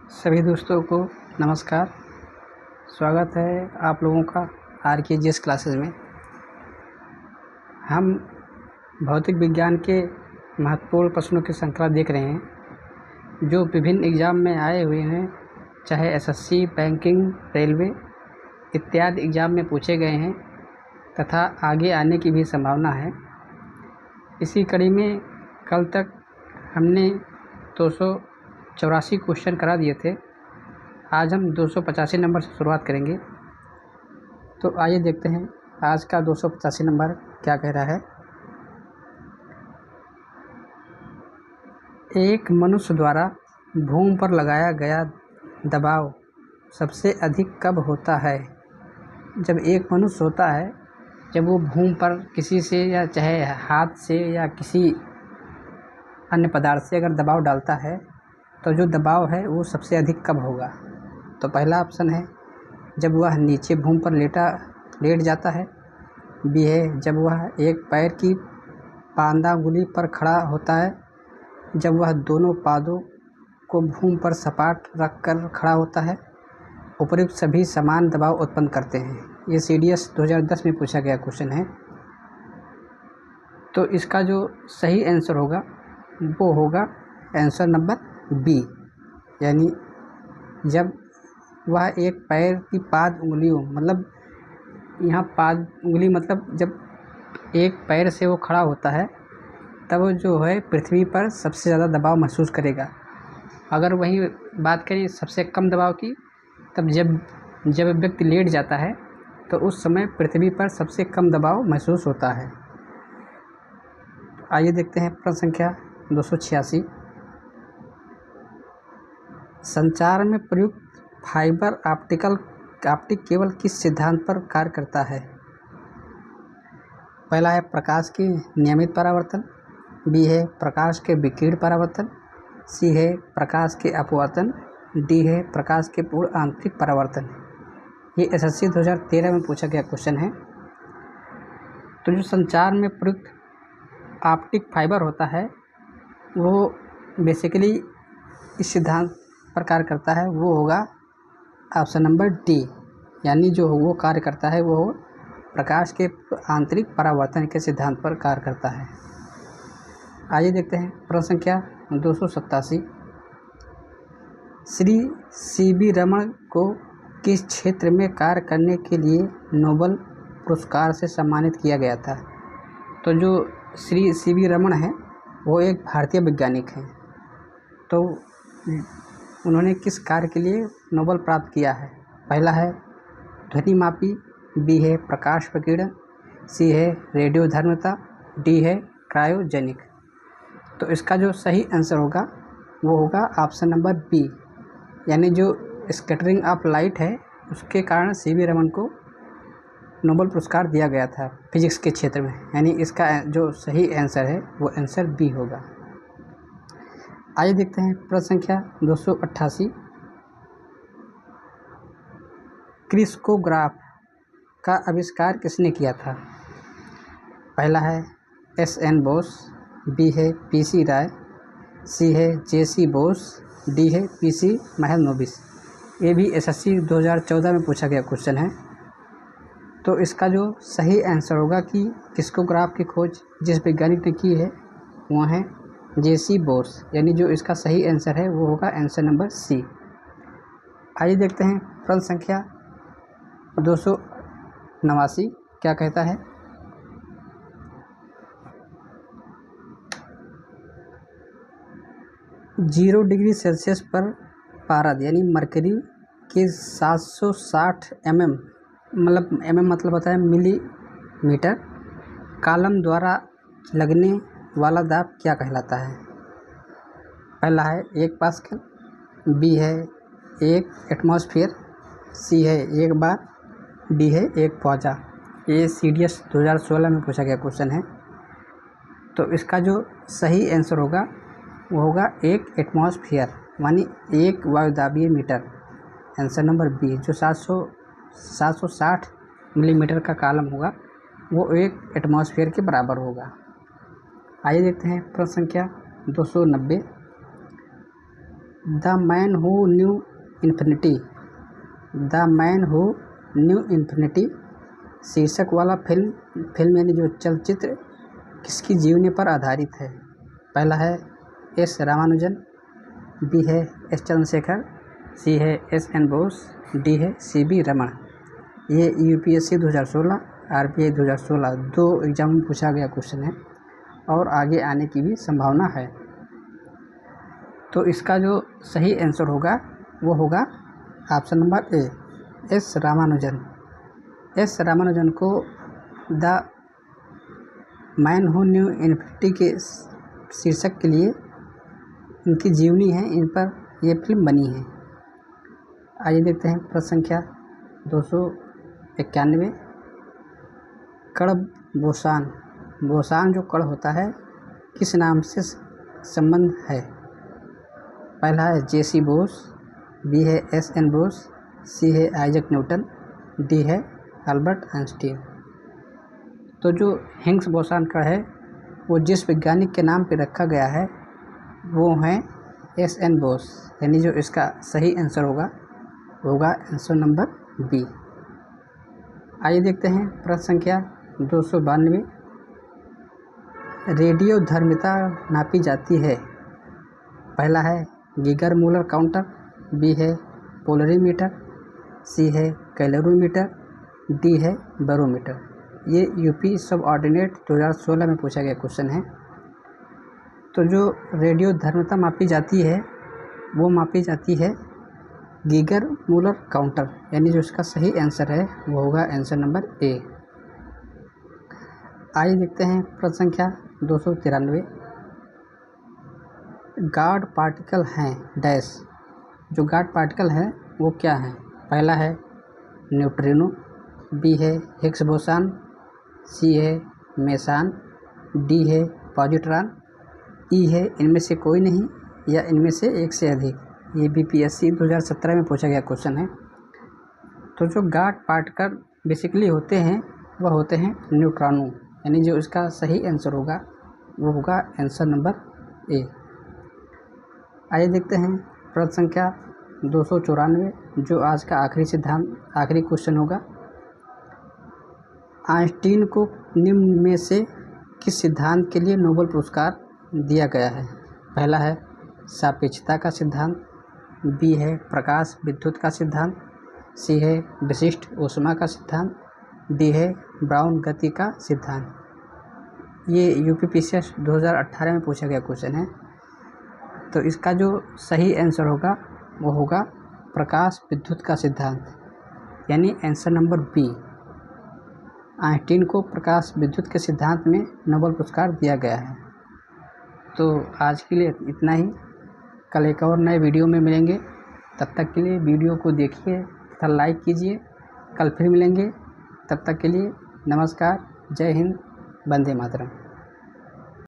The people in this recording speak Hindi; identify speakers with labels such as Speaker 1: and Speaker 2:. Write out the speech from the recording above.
Speaker 1: सभी दोस्तों को नमस्कार। स्वागत है आप लोगों का RKGS क्लासेस में। हम भौतिक विज्ञान के महत्वपूर्ण प्रश्नों की श्रृंखला देख रहे हैं जो विभिन्न एग्ज़ाम में आए हुए हैं, चाहे SSC, बैंकिंग, रेलवे इत्यादि एग्ज़ाम में पूछे गए हैं तथा आगे आने की भी संभावना है। इसी कड़ी में कल तक हमने 284 क्वेश्चन करा दिए थे। आज हम 285 नंबर से शुरुआत करेंगे। तो आइए देखते हैं आज का 285 नंबर क्या कह रहा है। एक मनुष्य द्वारा भूमि पर लगाया गया दबाव सबसे अधिक कब होता है? जब एक मनुष्य होता है, जब वो भूमि पर किसी से या चाहे हाथ से या किसी अन्य पदार्थ से अगर दबाव डालता है तो जो दबाव है वो सबसे अधिक कब होगा? तो पहला ऑप्शन है जब वह नीचे भूमि पर लेट जाता है। बी है जब वह एक पैर की पांदांगुली पर खड़ा होता है, जब वह दोनों पादों को भूमि पर सपाट रख कर खड़ा होता है। उपयुक्त सभी समान दबाव उत्पन्न करते हैं। ये CDS 2010 में पूछा गया क्वेश्चन है। तो इसका जो सही आंसर होगा वो होगा आंसर नंबर बी, यानी जब वह एक पैर की पाद उंगलियों, मतलब यहाँ पाद उंगली मतलब जब एक पैर से वो खड़ा होता है तब जो है पृथ्वी पर सबसे ज़्यादा दबाव महसूस करेगा। अगर वही बात करें सबसे कम दबाव की, तब जब व्यक्ति लेट जाता है तो उस समय पृथ्वी पर सबसे कम दबाव महसूस होता है। आइए देखते हैं प्रश्न संख्या 286। संचार में प्रयुक्त फाइबर ऑप्टिक केबल किस सिद्धांत पर कार्य करता है? पहला है प्रकाश की नियमित परावर्तन, बी है प्रकाश के विकिरण परावर्तन, सी है प्रकाश के अपवर्तन, डी है प्रकाश के पूर्ण आंतरिक परावर्तन। ये SSC 2013 में पूछा गया क्वेश्चन है। तो जो संचार में प्रयुक्त ऑप्टिक फाइबर होता है वो बेसिकली इस सिद्धांत पर कार्य करता है, वो होगा ऑप्शन नंबर डी, यानी जो वो कार्य करता है वो प्रकाश के आंतरिक परावर्तन के सिद्धांत पर कार्य करता है। आइए देखते हैं प्रश्न संख्या 287। श्री CB रमन को किस क्षेत्र में कार्य करने के लिए नोबेल पुरस्कार से सम्मानित किया गया था? तो जो श्री CB रमन है वो एक भारतीय वैज्ञानिक हैं। तो उन्होंने किस कार्य के लिए नोबेल प्राप्त किया है? पहला है ध्वनिमापी, बी है प्रकाश विकिरण, सी है रेडियोधर्मिता, डी है क्रायोजेनिक। तो इसका जो सही आंसर होगा वो होगा ऑप्शन नंबर बी, यानी जो स्कैटरिंग ऑफ लाइट है उसके कारण CB रमन को नोबेल पुरस्कार दिया गया था फिजिक्स के क्षेत्र में, यानी इसका जो सही आंसर है वो आंसर बी होगा। आइए देखते हैं प्रश्न संख्या 288। क्रिस्कोग्राफ का आविष्कार किसने किया था? पहला है SN बोस, बी है PC राय, सी है JC बोस, डी है PC महलनोबिस। ये भी SSC 2014 में पूछा गया क्वेश्चन है। तो इसका जो सही आंसर होगा कि क्रिस्कोग्राफ की खोज जिस वैज्ञानिक ने की है वो है JC बोस, यानी जो इसका सही आंसर है वो होगा आंसर नंबर सी। आइए देखते हैं प्रश्न संख्या 289 क्या कहता है। 0 डिग्री सेल्सियस पर पारद यानी मरकरी के 760 मतलब होता है मिलीमीटर कॉलम द्वारा लगने वाला दाब क्या कहलाता है? पहला है 1 पास्कल, बी है 1 एटमॉस्फेयर, सी है 1 बार, डी है 1 पौजा। ये CDS 2016 में पूछा गया क्वेश्चन है। तो इसका जो सही आंसर होगा वो होगा 1 एटमॉस्फेयर, यानी 1 वायुदाबीय मीटर। आंसर नंबर बी, जो 760 मिलीमीटर का कॉलम होगा वो 1 एटमॉस्फेयर के बराबर होगा। आइए देखते हैं प्रश्न संख्या 290। The man who knew infinity, the man who knew infinity शीर्षक वाला फिल्म यानी जो चलचित्र किसकी जीवनी पर आधारित है? पहला है एस रामानुजन, बी है एस चंद्रशेखर, सी है एस एन बोस, डी है सी बी रमन। ये यूपीएससी 2016, आरबीआई 2016 दो एग्जाम में पूछा गया क्वेश्चन है और आगे आने की भी संभावना है। तो इसका जो सही आंसर होगा वो होगा option number A, S Ramanujan. S Ramanujan को the man who knew infinity के शीर्षक के लिए इनकी जीवनी है, इन पर यह फिल्म बनी है। आइए देखते हैं प्रश्न संख्या 291। कण बोसान, बोसान जो कण होता है किस नाम से संबंध है? पहला है जेसी बोस, बी है एस एन बोस, सी है आइजक न्यूटन, डी है अल्बर्ट आइंस्टीन। तो जो हिग्स बोसान कण है वो जिस वैज्ञानिक के नाम पे रखा गया है वो है एस एन बोस, यानी जो इसका सही आंसर होगा आंसर नंबर बी। आइए देखते हैं प्रश्न संख्या 292। रेडियो धर्मिता नापी जाती है। पहला है गीगर मूलर काउंटर, बी है पोलरीमीटर, सी है कैलोरीमीटर, डी है बैरोमीटर। ये यूपी सब ऑर्डिनेट 2016 में पूछा गया क्वेश्चन है। तो जो रेडियो धर्मिता मापी जाती है वो मापी जाती है गीगर मूलर काउंटर, यानी जो इसका सही आंसर है वो होगा आंसर नंबर ए। आइए देखते हैं प्रश्न संख्या 293। गॉड पार्टिकल हैं डैश, जो गॉड पार्टिकल है वो क्या है? पहला है न्यूट्रिनो, बी है हिग्स बोसान, सी है मेसान, डी है पॉजिट्रॉन, ई है इनमें से कोई नहीं या इनमें से एक से अधिक। ये बीपीएससी 2017 में पूछा गया क्वेश्चन है। तो जो गॉड पार्टिकल बेसिकली होते हैं वह होते हैं न्यूट्रॉनो, यानी जो इसका सही आंसर होगा वो होगा आंसर नंबर ए। आइए देखते हैं प्रश्न संख्या 294, जो आज का आखिरी क्वेश्चन होगा। आइंस्टीन को निम्न में से किस सिद्धांत के लिए नोबेल पुरस्कार दिया गया है? पहला है सापेक्षता का सिद्धांत, बी है प्रकाश विद्युत का सिद्धांत, सी है विशिष्ट ऊष्मा का सिद्धांत, डी है ब्राउन गति का सिद्धांत। ये यूपीपीसीएस 2018 में पूछा गया क्वेश्चन है। तो इसका जो सही आंसर होगा वो होगा प्रकाश विद्युत का सिद्धांत, यानी आंसर नंबर बी। आइंस्टीन को प्रकाश विद्युत के सिद्धांत में नोबेल पुरस्कार दिया गया है। तो आज के लिए इतना ही, कल एक और नए वीडियो में मिलेंगे। तब तक के लिए वीडियो को देखिए तथा लाइक कीजिए। कल फिर मिलेंगे, तब तक के लिए नमस्कार, जय हिंद, वंदे मातरम।